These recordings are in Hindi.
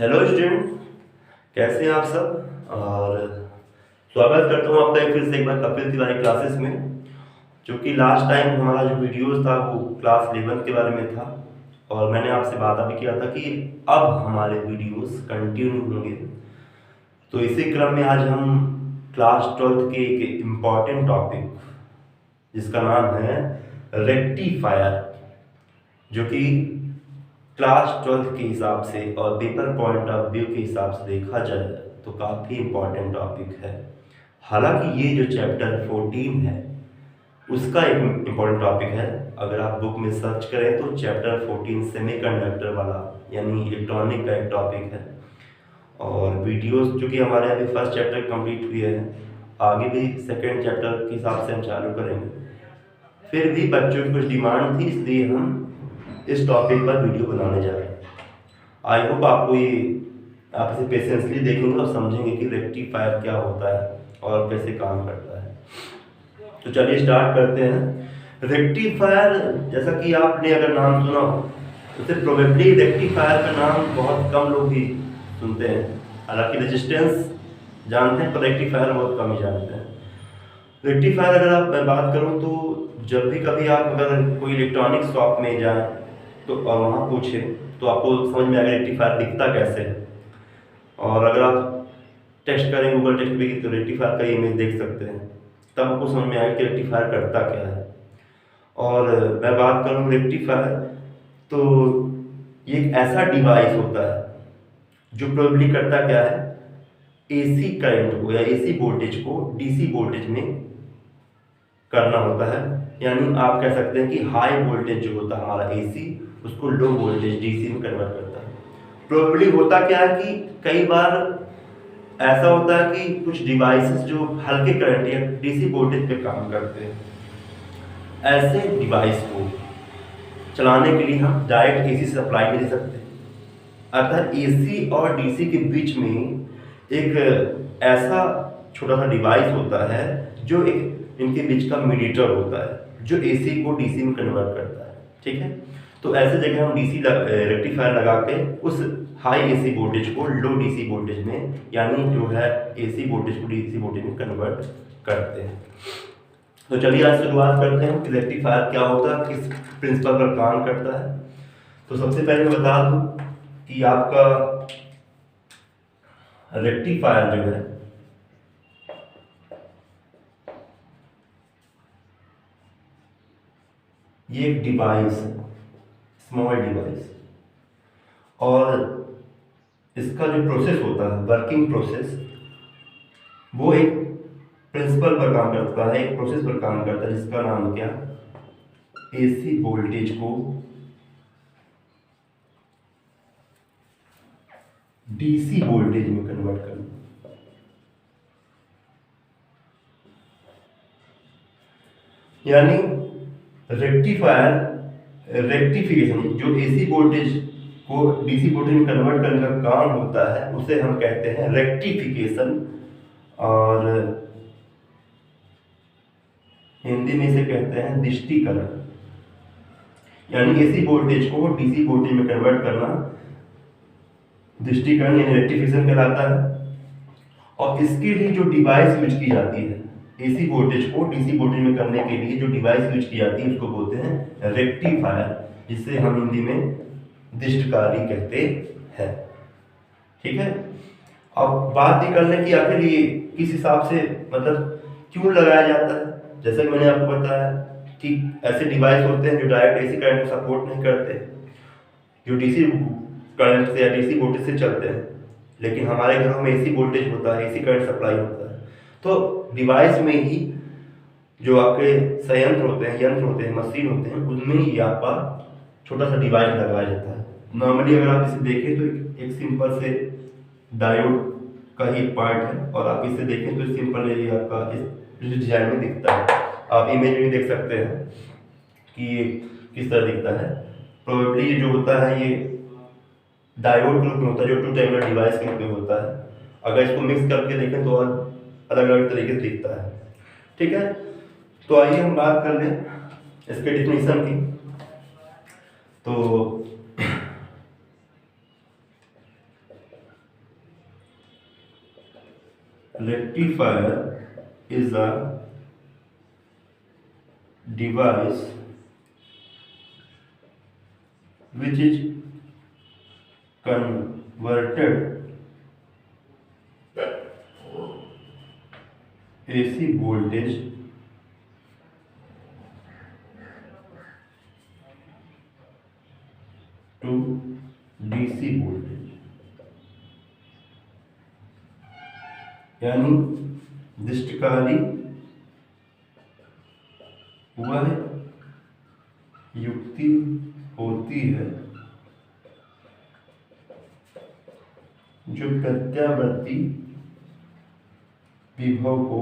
हेलो स्टूडेंट, कैसे हैं आप सब। और स्वागत करता हूँ आपका फिर से एक बार कपिल तिवारी क्लासेस में। जो कि लास्ट टाइम हमारा जो वीडियोस था वो क्लास 11 के बारे में था और मैंने आपसे वादा भी किया था कि अब हमारे वीडियोस कंटिन्यू होंगे। तो इसी क्रम में आज हम क्लास 12 के एक इम्पॉर्टेंट टॉपिक जिसका नाम है रेक्टिफायर, जो कि क्लास 12 के हिसाब से और पेपर पॉइंट ऑफ व्यू के हिसाब से देखा जाए तो काफ़ी इम्पोर्टेंट टॉपिक है। हालांकि ये जो चैप्टर 14 है उसका एक इम्पोर्टेंट टॉपिक है। अगर आप बुक में सर्च करें तो चैप्टर 14 सेमीकंडक्टर वाला यानी इलेक्ट्रॉनिक का एक टॉपिक है। और वीडियोस जो कि हमारे अभी फर्स्ट चैप्टर कंप्लीट हुए हैं, आगे भी सेकेंड चैप्टर के हिसाब से हम चालू करेंगे। फिर भी बच्चों की कुछ डिमांड थी, इसलिए हम इस टॉपिक पर वीडियो बनाने जा रहे हैं। आई होप आपको ये आप इसे पेशेंसली देखेंगे और समझेंगे कि रेक्टिफायर क्या होता है और कैसे काम करता है। तो चलिए स्टार्ट करते हैं। रेक्टिफायर, जैसा कि आपने अगर नाम सुना हो तो प्रोबेबली रेक्टिफायर का नाम बहुत कम लोग ही सुनते हैं। हालांकि रेजिस्टेंस जानते हैं पर रेक्टिफायर बहुत कम ही जानते हैं। रेक्टिफायर अगर आप मैं बात करूं तो जब भी कभी आप अगर कोई इलेक्ट्रॉनिक शॉप में जाएं तो और वहाँ पूछें तो आपको समझ में आएगा रेक्टिफायर दिखता कैसे है। और अगर आप टेस्ट करें गूगल टेस्ट पे तो रेक्टिफायर का इमेज देख सकते हैं, तब आपको समझ में आएगा कि रेक्टिफायर करता क्या है। और मैं बात करूँ रेक्टिफायर, तो ये एक ऐसा डिवाइस होता है जो प्रोबेबली करता क्या है, एसी करंट को या एसी वोल्टेज को डीसी वोल्टेज में करना होता है। यानी आप कह सकते हैं कि हाई वोल्टेज जो होता है हमारा एसी, उसको लो वोल्टेज डीसी में कन्वर्ट करता है। प्रोबेबली होता क्या है कि कई बार ऐसा होता है कि कुछ डिवाइसेस जो हल्के करंट या डीसी वोल्टेज पे काम करते हैं, ऐसे डिवाइस को चलाने के लिए हम डायरेक्ट एसी सप्लाई भी दे सकते हैं। अतः एसी और डीसी के बीच में एक ऐसा छोटा सा डिवाइस होता है जो एक इनके बीच का मीडिएटर होता है जो एसी को डीसी में कन्वर्ट करता है। ठीक है, तो ऐसे जगह हम डीसी रेक्टिफायर लगा के उस हाई एसी वोल्टेज को लो डीसी वोल्टेज में यानी जो है एसी वोल्टेज को डीसी वोल्टेज में कन्वर्ट करते हैं। तो चलिए आज शुरुआत करते हैं कि रेक्टिफायर क्या होता है, किस प्रिंसिपल पर काम करता है। तो सबसे पहले मैं बता दूं कि आपका रेक्टिफायर जो है ये एक डिवाइस है, स्मॉल डिवाइस। और इसका जो प्रोसेस होता है, वर्किंग प्रोसेस, वो एक प्रिंसिपल पर काम करता है, एक प्रोसेस पर काम करता है जिसका नाम क्या, एसी वोल्टेज को डीसी वोल्टेज में कन्वर्ट करना। यानी रेक्टिफिकेशन जो एसी वोल्टेज को डीसी वोल्टेज में कन्वर्ट करने का काम होता है उसे हम कहते हैं रेक्टिफिकेशन। और हिंदी में इसे कहते हैं दिष्टिकरण। यानी एसी वोल्टेज को डीसी वोल्टेज में कन्वर्ट करना दिष्टिकरण यानी रेक्टिफिकेशन कहलाता है। और इसके लिए जो डिवाइस यूज की जाती है एसी वोल्टेज को डीसी वोल्टेज में करने के लिए जो डिवाइस यूज की जाती है उसको बोलते हैं रेक्टिफायर, जिसे हम हिंदी में दिष्टकारी कहते हैं। ठीक है, अब बात ये कर लें कि आखिर ये किस हिसाब से मतलब क्यों लगाया जाता है। जैसा कि मैंने आपको बताया कि ऐसे डिवाइस होते हैं जो डायरेक्ट एसी करंट को सपोर्ट नहीं करते, जो डीसी करंट से या डीसी वोल्टेज से चलते हैं। लेकिन हमारे घरों में एसी वोल्टेज होता है, एसी करंट सप्लाई होता है। तो डिवाइस में ही जो आपके संयंत्र होते हैं, यंत्र होते हैं, मशीन होते हैं, उनमें ही आपका छोटा सा डिवाइस लगाया जाता है। नॉर्मली अगर आप इसे देखें तो एक सिंपल से डायोड का ही पार्ट है, और आप इसे देखें तो सिंपल ये आपका इस डिजाइन में दिखता है। आप इमेज में देख सकते हैं कि ये किस तरह दिखता है। प्रोबेबली जो होता है ये डायोड के रूप में होता है, जो टू टर्मिनल डिवाइस के रूप में होता है। अगर इसको मिक्स करके देखें तो और अलग अलग तरीके से दिखता है। ठीक है, तो आइए हम बात कर लें इसके डिफिनीशन की। तो rectifier is a device which is converted AC voltage to DC voltage, यानी दृष्टिकारी वह युक्ति होती है जो प्रत्यावर्ती विभव को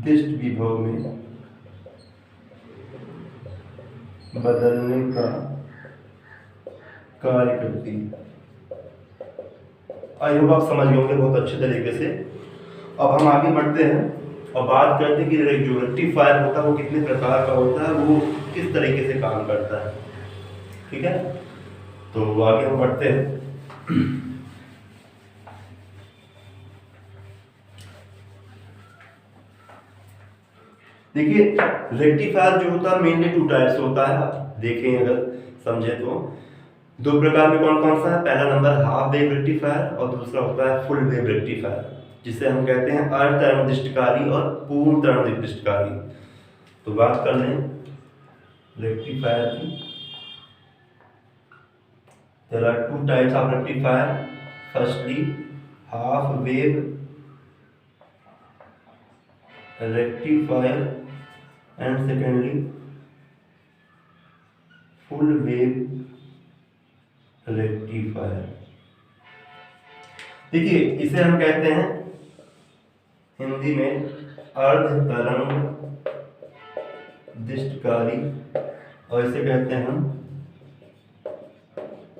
दिष्ट विभव में बदलने का कार्य करती है। आई होप आप समझ गए होंगे बहुत अच्छे तरीके से। अब हम आगे बढ़ते हैं और बात करते हैं कि जो रेक्टिफायर होता है वो कितने प्रकार का होता है, वो किस तरीके से काम करता है। ठीक है, तो आगे हम बढ़ते हैं। देखिए, रेक्टिफायर जो होता है मेनली टू टाइप्स होता है। आप देखें अगर समझे तो दो प्रकार में कौन कौन सा है। पहला नंबर हाफ वेव रेक्टिफायर और दूसरा होता है फुल वेव रेक्टिफायर, जिसे हम कहते हैं अर्ध तरंग दृष्टिकारी और पूर्ण तरंग दृष्टिकारी। तो बात कर लें रेक्टिफायर की। There are two types of rectifier. Firstly, half wave rectifier and secondly, full wave rectifier. देखिए, इसे हम कहते हैं हिंदी में अर्ध तरंग दृष्टिकारी और इसे कहते हैं हम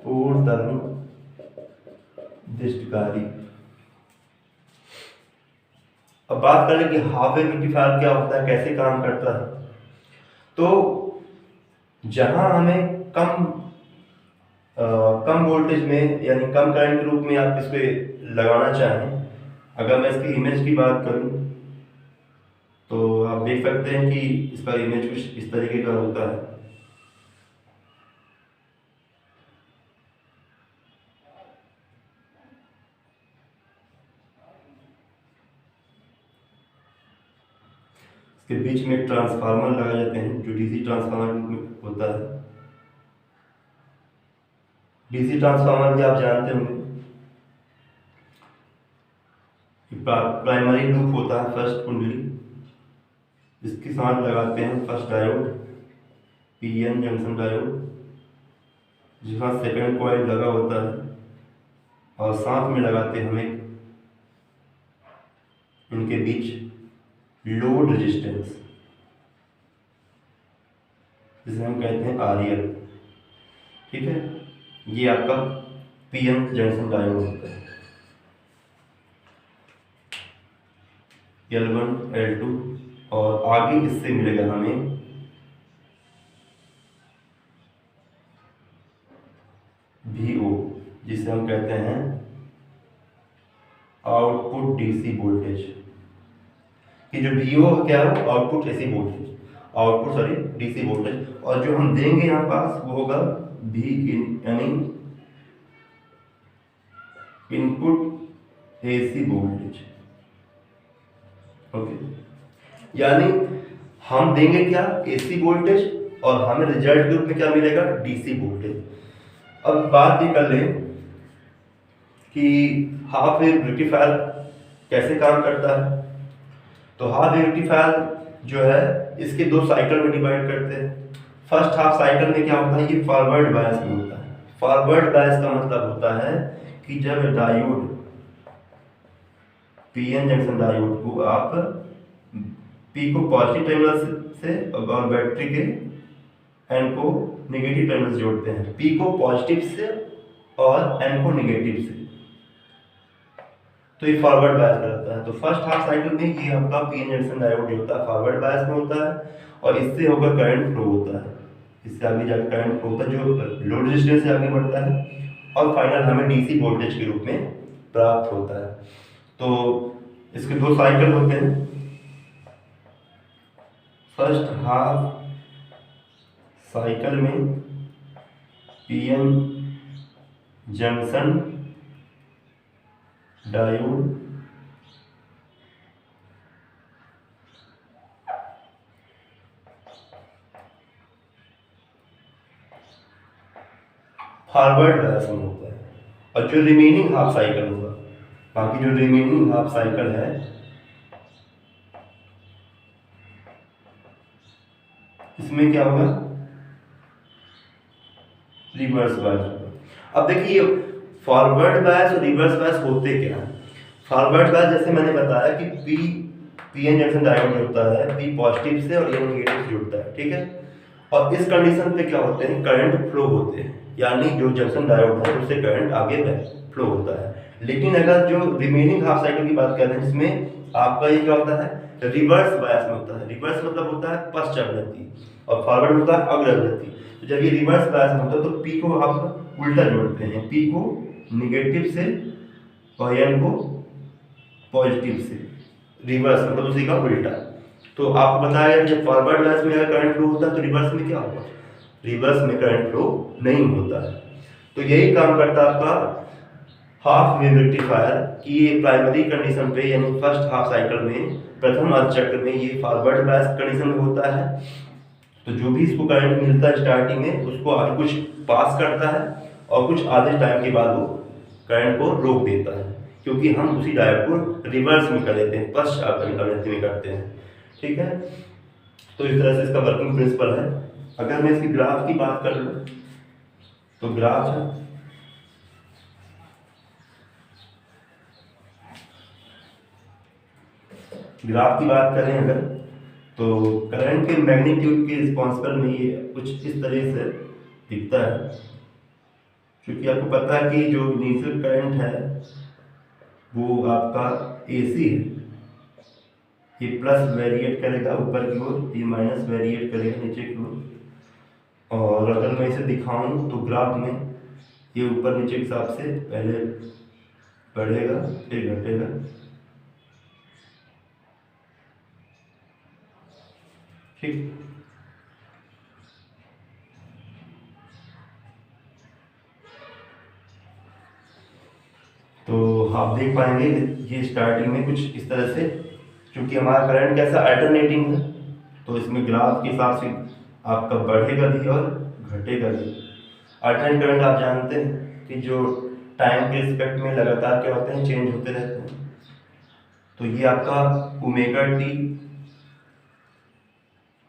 पूर्ण तरंग दृष्टिकारी। अब बात करें कि हाफ वेव रेक्टिफायर क्या होता है, कैसे काम करता है। तो जहां हमें कम वोल्टेज में यानी कम करंट के रूप में आप इसको लगाना चाहें, अगर मैं इसकी इमेज की बात करूं तो आप देख सकते हैं कि इसका इमेज कुछ इस तरीके का होता है। इसके बीच में ट्रांसफार्मर लगाए जाते हैं जो डीसी ट्रांसफार्मर में होता है। डीसी ट्रांसफार्मर भी आप जानते होंगे, प्राइमरी लूप होता है फर्स्ट कुंडली, इसके साथ लगाते हैं first diode PN junction diode, जिसका सेकंड कॉइल लगा होता है और साथ में लगाते हैं हम एक इनके बीच लोड रेजिस्टेंस, जिसे हम कहते हैं आरएल। ठीक है, ये आपका पीएन जंक्शन डायोड होता है। L1 L2 और आगे इससे मिलेगा हमें VO, जिसे हम कहते हैं आउटपुट डीसी वोल्टेज। कि जो VO क्या है, output AC voltage, DC voltage, और जो हम देंगे यहाँ पास वो होगा V इन यानी इनपुट एसी वोल्टेज। ओके, यानी हम देंगे क्या, एसी वोल्टेज, और हमें रिजल्ट के रूप में क्या मिलेगा, डीसी वोल्टेज। अब बात ये कर लें कि हाफ वेव रेक्टिफायर कैसे काम करता है। तो हाफ वेव रेक्टिफायर जो है इसके दो साइकिल में डिवाइड करते हैं। फर्स्ट हाफ साइकिल में क्या होता है, ये फॉरवर्ड बायस में होता है। फॉरवर्ड बायस का मतलब होता है कि जब डायोड पीएन जंक्शन डायोड को आप पी को पॉजिटिव टर्मिनल से और बैटरी के एन को नेगेटिव टर्मिनल से जोड़ते हैं, पी को पॉजिटिव से और एन को नेगेटिव से, तो ये फॉरवर्ड बायस रहता है। तो फर्स्ट हाफ साइकिल में ये आपका पीएन जंक्शन डायोड जो होता है फॉरवर्ड बायस में होता है और इससे होकर करंट फ्लो होता है, इससे आगे जाकर करंट फ्लो होता है जो लोड रेजिस्टेंस से आगे बढ़ता है और फाइनल हमें डीसी वोल्टेज के रूप में प्राप्त होता है। तो इसके दो साइकिल होते हैं। फर्स्ट हाफ साइकिल में PN junction diode forward bias में होता है, और जो रिमेनिंग हाफ साइकिल होगा, बाकी जो रिमेनिंग हाफ साइकिल है इसमें क्या होगा, रिवर्स बायस होगा। अब देखिए फॉरवर्ड बायस और रिवर्स बायस होते क्या है। फॉरवर्ड बायस जैसे मैंने बताया कि पीएन जंक्शन डायोड जुड़ता है पी पॉजिटिव से और एन नेगेटिव से जुड़ता है, ठीक है। और इस कंडीशन पे क्या होते हैं, करंट फ्लो होते हैं, यानी जो जंक्शन डायोड है उससे करंट आगे फ्लो होता है। लेकिन अगर जो रिमेनिंग हाफ साइकिल की बात कर रहे हैं जिसमें आपका ये क्या होता है, रिवर्स बायस में होता है। रिवर्स मतलब होता है पश्चावृत्ति और फॉरवर्ड होता है अग्रवृत्ति। तो जब ये रिवर्स बायस में होता है तो पी को आप उल्टा जोड़ते हैं, पी को निगेटिव से और एन को पॉजिटिव से, रिवर्स मतलब उसी का उल्टा। तो आपको बताया गया कि जब फॉरवर्ड बायस में अगर करंट फ्लो होता है तो रिवर्स में क्या होगा, रिवर्स में करंट फ्लो नहीं होता है। तो यही काम करता है आपका हाफ वेव रेक्टिफायर कि ये प्राइमरी कंडीशन पे यानी फर्स्ट हाफ साइकिल में प्रथम अर्ध चक्र में ये फॉरवर्ड बायस कंडीशन में होता है। तो जो भी इसको करंट मिलता है स्टार्टिंग में उसको आगे कुछ पास करता है और कुछ आधे टाइम के बाद वो करंट को रोक देता है, क्योंकि हम उसी डायोड को रिवर्स में कर देते हैं, पश्चात आवृत्ति में करते हैं, ठीक है। तो इस तरह से इसका वर्किंग प्रिंसिपल है। अगर मैं इसकी ग्राफ की बात कर लूँ तो ग्राफ है ग्राफ की बात करें अगर तो करंट के मैग्नीट्यूड के रिस्पॉन्सिबल में ये कुछ इस तरह से दिखता है। क्योंकि आपको पता है कि जो इनिशियल करंट है वो आपका एसी है, ये प्लस वेरिएट करेगा ऊपर की ओर, ये माइनस वेरिएट करेगा नीचे की ओर। और अगर मैं इसे दिखाऊं तो ग्राफ में ये ऊपर नीचे के हिसाब से पहले बढ़ेगा फिर घटेगा, ठीक। तो आप देख पाएंगे ये स्टार्टिंग में कुछ इस तरह से, क्योंकि हमारा करंट कैसा अल्टरनेटिंग है तो इसमें ग्राफ के हिसाब से आपका बढ़ेगा भी और घटेगा भी। अल्टरनेट करंट आप जानते हैं कि जो टाइम के रिस्पेक्ट में लगातार क्या होते हैं, चेंज होते रहते हैं। तो ये आपका ओमेगा टी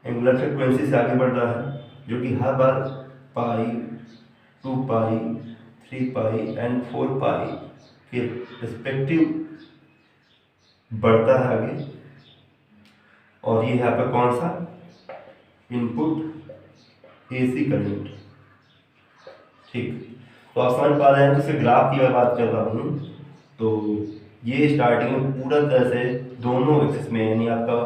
एंगुलर फ्रिक्वेंसी से आगे बढ़ रहा है, जो कि हर बार पाई, 2 पाई, 3 पाई एंड 4 पाई के रिस्पेक्टिव बढ़ता है आगे। और ये है आपका कौन सा, इनपुट एसी करंट, ठीक। तो आप समझ पा रहे हैं कि इसे ग्राफ की मैं बात कर रहा हूँ तो ये स्टार्टिंग में पूरा तरह से दोनों एक्सिस में यानी आपका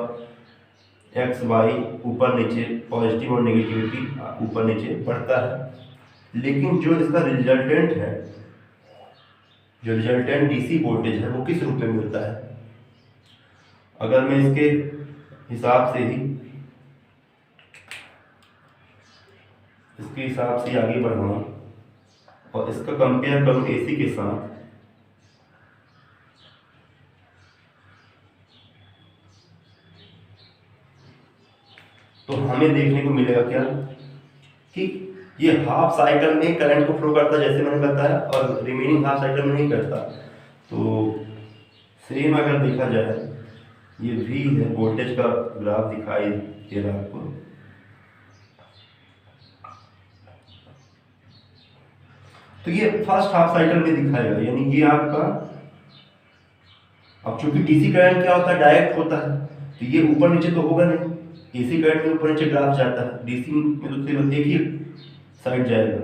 एक्स वाई ऊपर नीचे, पॉजिटिव और नेगेटिविटी ऊपर नीचे बढ़ता है। लेकिन जो इसका रिजल्टेंट है, जो रिजल्टेंट डीसी वोल्टेज है वो किस रूप में मिलता है। अगर मैं इसके हिसाब से ही आगे बढ़ाऊं और इसका कंपेयर करूं एसी के साथ, तो हमें देखने को मिलेगा क्या कि ये हाफ साइकिल में करंट को फ्लो करता है जैसे मैंने बताया, और रिमेनिंग हाफ साइकिल में नहीं करता। तो सेम अगर देखा जाए, ये V है, वोल्टेज का ग्राफ दिखाई दे रहा है आपको। तो ये फर्स्ट हाफ साइकिल में दिखाएगा, यानी ये आपका, अब चूंकि डीसी करंट क्या होता है, डायरेक्ट होता है, तो ये ऊपर नीचे तो होगा नहीं। एसी करंट में ऊपर नीचे ग्राफ जाता है, डीसी में तो सिर्फ एक ही साइड जाएगा।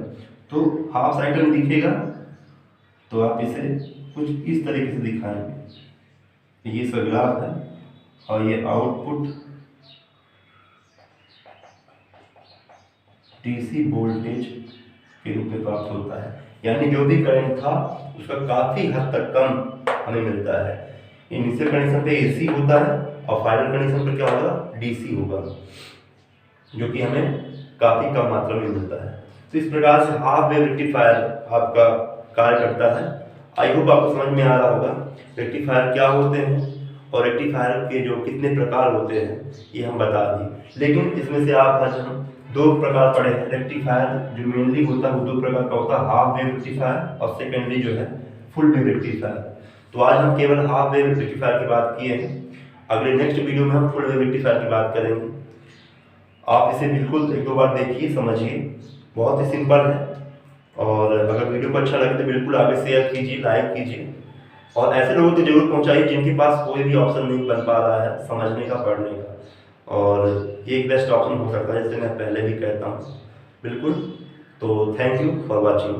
तो हाफ साइकिल में दिखेगा तो आप इसे कुछ इस तरीके से दिखाएंगे। ये इसका ग्राफ है और ये आउटपुट डीसी वोल्टेज के रूप में प्राप्त होता है। यानी जो भी करंट था उसका काफ़ी हद तक कम हमें मिलता है। इनिशियल कंडीशन पे एसी होता है और फाइनल कंडीशन पे क्या होगा, डीसी होगा, जो कि हमें काफ़ी कम मात्रा में मिलता है। तो इस प्रकार से हाफ वेव रेक्टिफायर आपका कार्य करता है। आई होप आपको समझ में आ रहा होगा रेक्टिफायर क्या होते हैं और रेक्टिफायर के जो कितने प्रकार होते हैं ये हम बता दिए। लेकिन इसमें से आज हम दो प्रकार पढ़े हैं। रेक्टिफायर जो मेनली होता है वो दो प्रकार का होता है, हाफ वेव रेक्टिफायर और सेकेंडली जो है फुल वेव रेक्टिफायर। तो आज हम केवल हाफ वेव रेक्टिफायर की बात किए हैं। अगले नेक्स्ट वीडियो में हम फुल वेव रेक्टिफायर की बात करेंगे। आप इसे बिल्कुल एक दो बार देखिए, समझिए, बहुत ही सिंपल है। और अगर वीडियो को अच्छा लगे तो बिल्कुल आगे शेयर कीजिए, लाइक कीजिए और ऐसे लोगों को जरूर पहुंचाइए जिनके पास कोई भी ऑप्शन नहीं बन पा रहा है समझने का, पढ़ने का। और ये एक बेस्ट ऑप्शन हो सकता है, जैसे मैं पहले भी कहता हूँ। बिल्कुल। तो थैंक यू फॉर वॉचिंग।